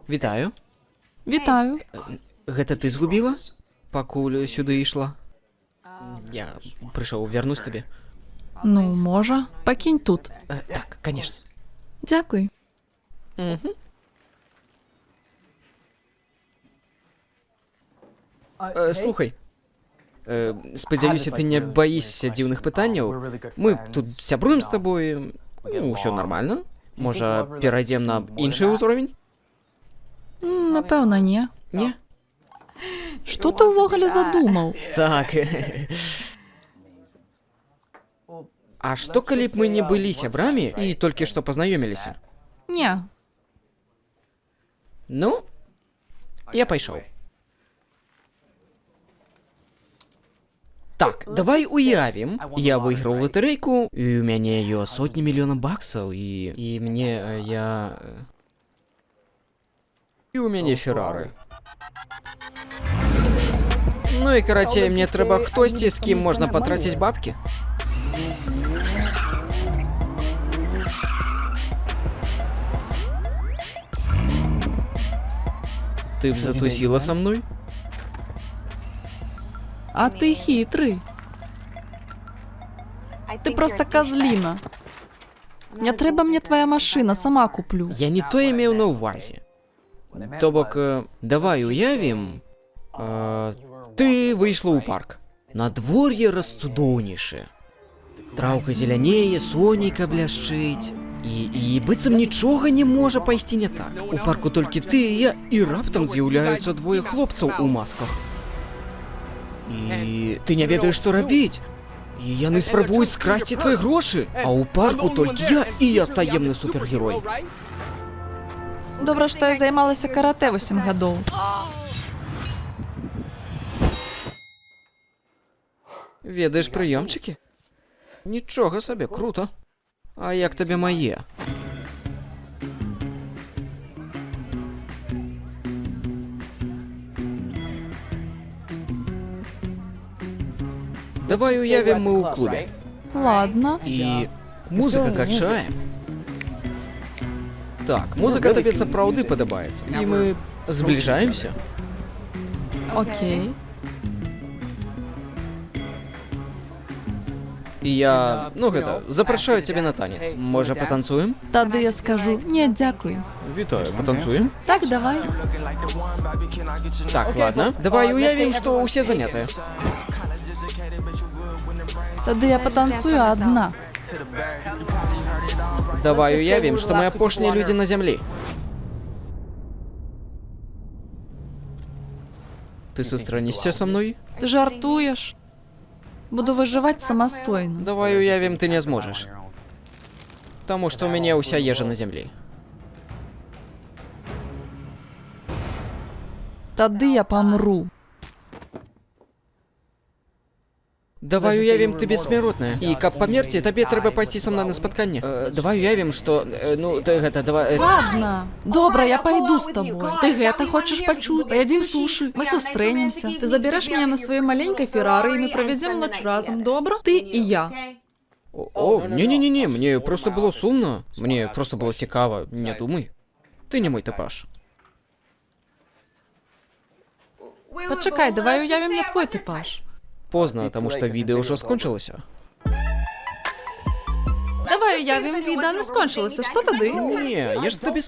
Вітаю. Вітаю. Гэта ты згубіла? Пакуль сюды ішла? Я прыйшоў вярнуць табе. Ну, можа. Пакінь тут. Так, конечно. Дякуй. Слухай. Спадзяюся, ты не баішся дзіўных пытанняў. Мы тут сябруем з табой. Ну, ўсё нормально. Можа, перайдзем на іншы ўзровень? Напэўна, не. Не? Што ты ўвогуле задумаў? Так. А што, калі б мы не былі сябрамі і толькі што пазнаёміліся? Не. Ну, я пайшоў. Так, давай уявім, я выйграў латарэйку, і ў мяне ёсць сотні мільёнаў баксаў, і мне, І ў мяне Феррары. Ну і карацей, мне трэба хтосьці, з кім можна патраціць бабкі. Ты б затусіла са мной? А ты хитрый. Ты просто козлина. Не трэба мне твоя машина, сама куплю. Я не тое меў на ўвазе. То бок, давай уявім, ты выйшла ў парк. Надвор'е расцудоўнейшае. Траўка зелянее, сонейка бляшчыць. І быццам нічога не можа пайсці не так. У парку толькі ты і я, і раптам з'яўляюцца двое хлопцаў у масках. І ты не ведаеш, што рабіць. І яны спрабуюць скрасці твои грошы, а ў парку толькі я, і я таемны супергерой. Добра, што я займалася каратэ 8 гадоў. Ведаеш прыёмчыкі? Нічога сабе, круто. А як табе мае? Давай уявім, мы ў клубе. Ладно. І музыка качае. Так, музыка табе сапраўды падабаецца. І мы збліжаемся. Окей. І я, запрашаю цябе на танец. Можа, патанцуем? Тады я скажу, не, дзякуй. Вітаю, патанцуем? Так, давай. Так, ладно. Давай уявім, што ўсе занятыя. Тады я патанцую адна. Давай уявім, што мы апошнія людзі на зямлі. Ты сустрэнешся са мной? Ты жартуеш? Буду выжываць самастойна. Давай уявім, ты не зможаш. Таму што ў мяне ўся ежа на зямлі. Тады я памру. Давай уявім, ты бессмяротная. І каб памерці, табе трэба пайсці са мной на спатканне. Давай уявім, што... давай... Ладно. Добра, я пайду з табой. Ты гэта хочаш пачуць? Паядзім сушы. Мы сустрэнемся. Ты забярэш мяне на сваёй маленькай Феррары, і мы правядзем ноч разам, добра? Ты і я. О, не-не-не, мне просто было сумна. Мне просто было цікава. Не думай. Ты не мой типаж. Пачакай, давай уявім мне твой типаж. Позна, таму што відэо ўжо скончылася. Давай уявім, відэа не скончылася. Што тады? Не, я ж табе